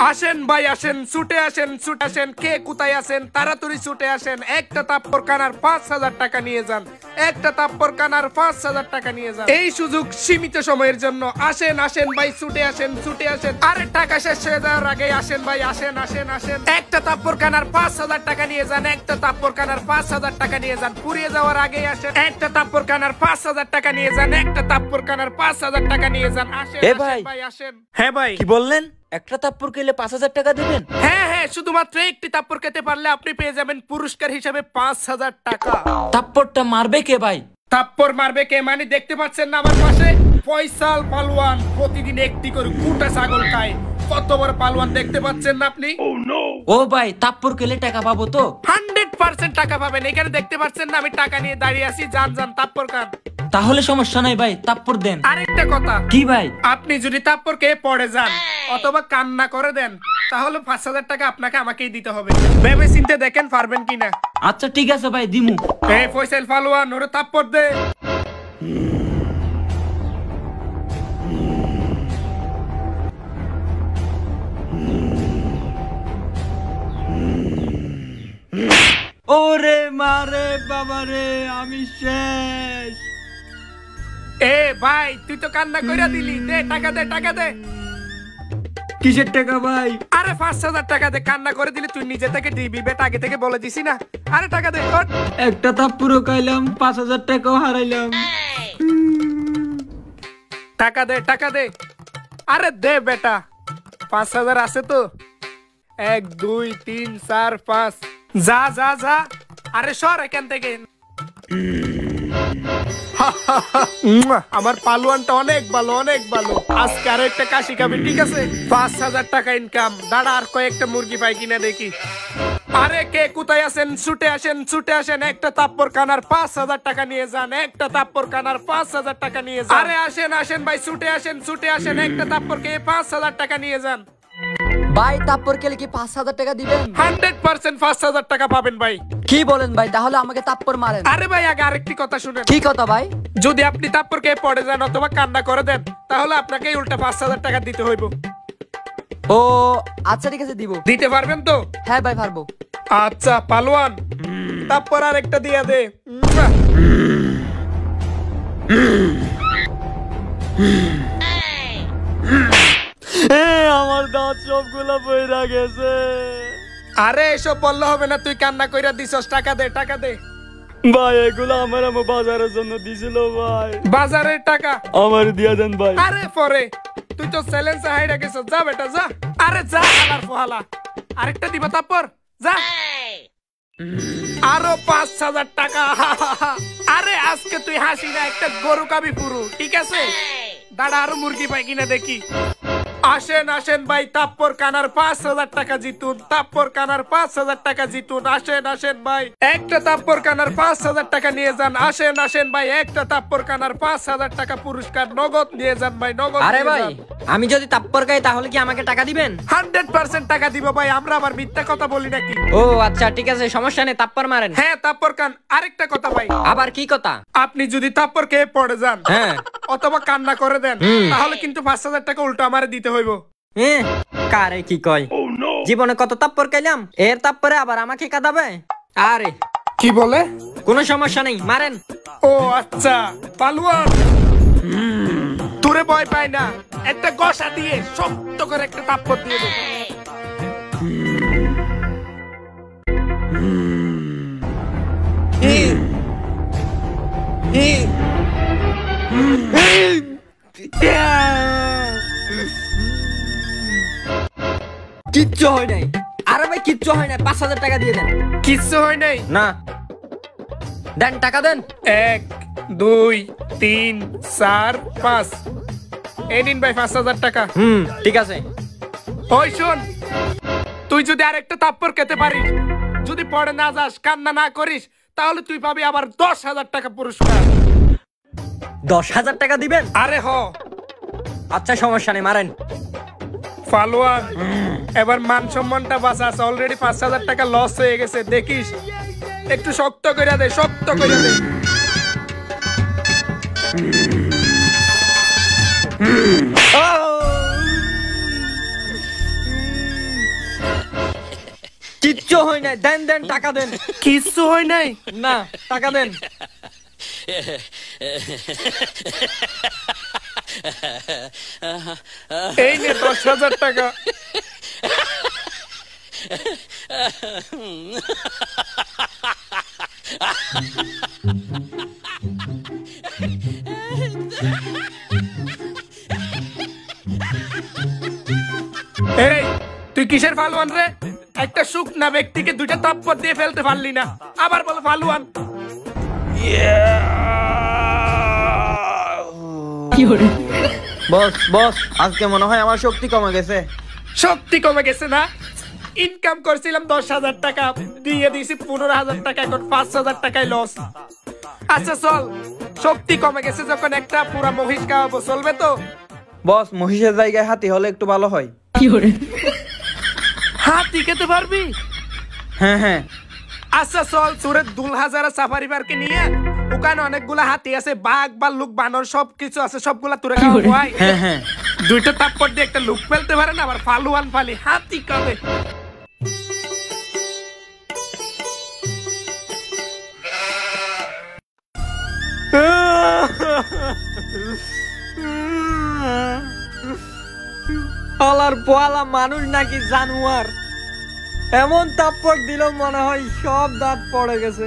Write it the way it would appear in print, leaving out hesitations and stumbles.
আসেন ভাই আসেন, ছুটে আসেন, ছুটে আসেন। কে কোথায় আছেন তাড়াতাড়ি ছুটে আসেন। একটা তাপ্পর কানার ৫,০০০ টাকা নিয়ে যান। একটা তাপ্পর কানার ৫,০০০ টাকা নিয়ে যান। এই সুযোগ সীমিত সময়ের জন্য। আসেন আসেন ভাই, ছুটে আসেন, ছুটে আসেন। আরে টাকা শেষ হয়ে যাওয়ার আগে আসেন ভাই, আসেন আসেন আসেন। একটা তাপ্পর কানার ৫,০০০ টাকা নিয়ে যান। একটা তাপ্পর কানার ৫,০০০ টাকা নিয়ে যান। পুড়িয়ে যাওয়ার আগেই আসেন। একটা তাপ্পর কানার ৫,০০০ টাকা নিয়ে যান। একটা তাপ্পর কানার ৫,০০০ টাকা নিয়ে যান। আসেন ভাই আসেন। হ্যাঁ ভাই, কি বললেন? একটা তাপ্পর খেলে ৫,০০০ টাকা দিবেন? হ্যাঁ হ্যাঁ, শুধুমাত্র একটি তাপ্পর খেতে পারলে আপনি পেয়ে যাবেন পুরস্কার হিসেবে ৫,০০০ টাকা। তাপ্পরটা মারবে কে ভাই? তাপ্পর মারবে কে মানে দেখতে পাচ্ছেন না আমার পাশে ফয়সাল পালোয়ান প্রতিদিন একটি করে গোটা ছাগল খায়। কত বড় পালোয়ান দেখতে পাচ্ছেন না আপনি? ও ভাই, তাপ্পর খেলে টাকা পাবো তো? 100% টাকা পাবেন। এখানে দেখতে পাচ্ছেন না আমি টাকা নিয়ে দাঁড়িয়ে আছি। যান যান তাপ্পর খান। তাহলে সমস্যা নাই ভাই, তাপ্পর দেন। আরেকটা কথা, কি ভাই? আপনি যদি তাপ্পর খেয়ে পড়ে যান অথবা কান্না করে দেন তাহলে ৫,০০০ টাকা আপনাকে আমাকেই দিতে হবে। ভেবে চিন্তে দেখেন পারবেন কিনা। আচ্ছা ঠিক আছে ভাই, দিমু। এই ফয়সাল পালোয়ান, ওরে তাপ্পর দে। ওরে মারে বাবারে, আমি শেষ। এ ভাই, তুই তো কান্না কইরা দিলি। দে টাকা, দে টাকা দে। কিসের টাকা ভাই? আরে ৫,০০০ টাকা দে। কান্না করে দিলি তুই নিজে থেকে দিবি বেটা, আগে থেকে বলে দিছি না। আরে টাকা দে। একটা তাপ্পরও খাইলাম, ৫,০০০ টাকাও হারাইলাম। টাকা দে টাকা দে। আরে দে বেটা, ৫,০০০ আছে তো। ১ ২ ৩ ৪ ৫। যা যা যা। আরে সর এখান থেকে। আমার পালোয়ানটা অনেক ভালো, অনেক ভালো। আজকে আরো একটা কাশি খাবি, ঠিক আছে? ৫,০০০ টাকা ইনকাম। দাঁড়া আর কয়েকটা মুরগি পাই কিনা দেখি। আরে কে কোথায় আছেন? ছুটে আসেন, ছুটে আসেন। একটা তাপ্পর কানার ৫,০০০ টাকা নিয়ে যান। একটা তাপ্পর কানার ৫,০০০ টাকা নিয়ে যান। আরে আসেন আসেন ভাই, ছুটে আসেন, ছুটে আসেন। একটা তাপ্পর খেয়ে ৫,০০০ টাকা নিয়ে যান। ভাই তাপ্পর খেলে কি ৫,০০০ টাকা দিবেন? 100% ৫,০০০ টাকা পাবেন ভাই। কি বলেন ভাই? তাহলে আমাকে তাপ্পর মারেন। আরে ভাই আগে আরেকটি কথা শুনেন। কি কথা ভাই? যদি আপনি তাপ্পর খেয়ে পড়ে যান অথবা কান্না করে দেন তাহলে আপনাকে উল্টা ৫,০০০ টাকা দিতে হইব। ও আচ্ছা ঠিক আছে, দিব। দিতে পারবেন তো? হ্যাঁ ভাই পারবো। আচ্ছা পালোয়ান, তাপ্পর আরেকটা দিয়া দে। আমার দাঁত সবগুলা বইরা গেছে। আরে এসব বললে হবে না, তুই কান্না কইরা দিছস। টাকা দে টাকা দে। ভাই এগুলো আমার বাজারের জন্য দিছিল ভাই। বাজারের টাকা আমার দিয়া দেন ভাই। আরে পরে, তুই তো চ্যালেঞ্জ হাইরা গেছস। যা বেটা যা। আরে যা হালার ফহালা। আরেকটা দিবা তাপ্পর, যা। আরো ৫,০০০ টাকা। আরে আজকে তুই হাসি না, একটা গরু কাবি পুরো, ঠিক আছে? দাঁড়া আরো মুরগি পাই কিনা দেখি। আসেন আসেন ভাই, তাপ্পর কানার ৫,০০০ টাকা জিতুন। তাপ্পর কানার ৫,০০০ টাকা জিতুন। আসেন আসেন ভাই, একটা তাপ্পর কানার ৫,০০০ টাকা নিয়ে যান। আসেন আসেন ভাই, একটা তাপ্পর কানার ৫,০০০ টাকা পুরস্কার নগদ নিয়ে যান ভাই, নগদ। আরে ভাই, আমি যদি তাপ্পর খাই তাহলে কি আমাকে টাকা দিবেন? 100% টাকা দিব ভাই। আমরা আবার মিথ্যা কথা বলি নাকি? ও আচ্ছা ঠিক আছে, সমস্যা নেই, তাপ্পর মারেন। হ্যাঁ তাপ্পর কান। আরেকটা কথা ভাই। আবার কি কথা? আপনি যদি তাপ্পর খেয়ে পড়ে যান হ্যাঁ অথবা কান্না করে দেন তাহলে কিন্তু ৫,০০০ টাকা উল্টো আমারে দিতে হইব। কারে কি কয়? জীবনে কত তাপ্পর খাইলাম, এর তাপ্পরে আবার আমাকে কাঁদাবে? আরে কি বলে? কোনো সমস্যা নেই, মারেন। ও আচ্ছা পালোয়ান, তোরে ভয় পায় না, একটা গসা দিয়ে শক্ত করে একটা তাপ্পর দিয়ে দে। কিচ্ছু হয় নাই। আরে ভাই কিচ্ছু হয় নাই, ৫,০০০ টাকা দিয়ে দেন। কিচ্ছু হয় নাই না, দেন টাকা দেন। ১ ২ ৩ ৪ ৫। এই নিন ভাই ৫,০০০ টাকা। ঠিক আছে। ওই শোন, তুই যদি আরেকটা তাপ্পর খেতে পারিস, যদি পড়ে না যাস, কান্না না করিস, তাহলে তুই পাবি আবার ১০,০০০ টাকা পুরস্কার। ১০,০০০ টাকা দিবেন? আরে হ। আচ্ছা সমস্যা নেই, মারেন। পালোয়ান, এবার মান সম্মানটা বাঁচাস। অলরেডি ৫,০০০ টাকা লস হয়ে গেছে, দেখিস। একটু শক্ত করে দে, শক্ত করে দে। কিচ্ছু হয় নাই, দেন দেন টাকা দেন। কিচ্ছু হয় নাই? না, টাকা দেন। এই নে 10,000 টাকা। এই তুই কিসের ফালুয়ান রে? একটা শুকনা ব্যক্তিকে দুইটা থাপ্পড় দিয়ে ফেলতে পারলি না, আবার বল ফালুয়ান। বস বস, আজকে মনে হয় আমার শক্তি কমে গেছে। শক্তি কমে গেছে না? ইনকাম করছিলাম 10,000 টাকা, দিয়ে দিয়েছি 15,000 টাকা, এখন 5,000 টাকায় লস। আচ্ছা চল, শক্তি কমে গেছে যখন একটা পুরা মহিষ খাওয়াবো, চলবে তো? বস, মহিষের জায়গায় হাতি হলে একটু ভালো হয়। হাতি খেতে পারবি? হ্যাঁ হ্যাঁ। আচ্ছা চল, তোরে দুলহাজারা সাফারি পার্কে নিয়ে, ওখানে অনেকগুলা হাতি আছে, বাঘ ভাল্লুক বানর সবকিছু আছে, সবগুলা তোরে খাওয়াবো। আয়। হ্যাঁ হ্যাঁ। দুইটা থাপ্পড় দিয়ে একটা লুক ফেলতে পারে না, আবার ফালুয়ান ফালি হাতি কবে? আলার পোয়ালা মানুষ নাকি জানোয়ার? এমন তাপ্পড় দিল মনে হয় সব দাঁত পড়ে গেছে।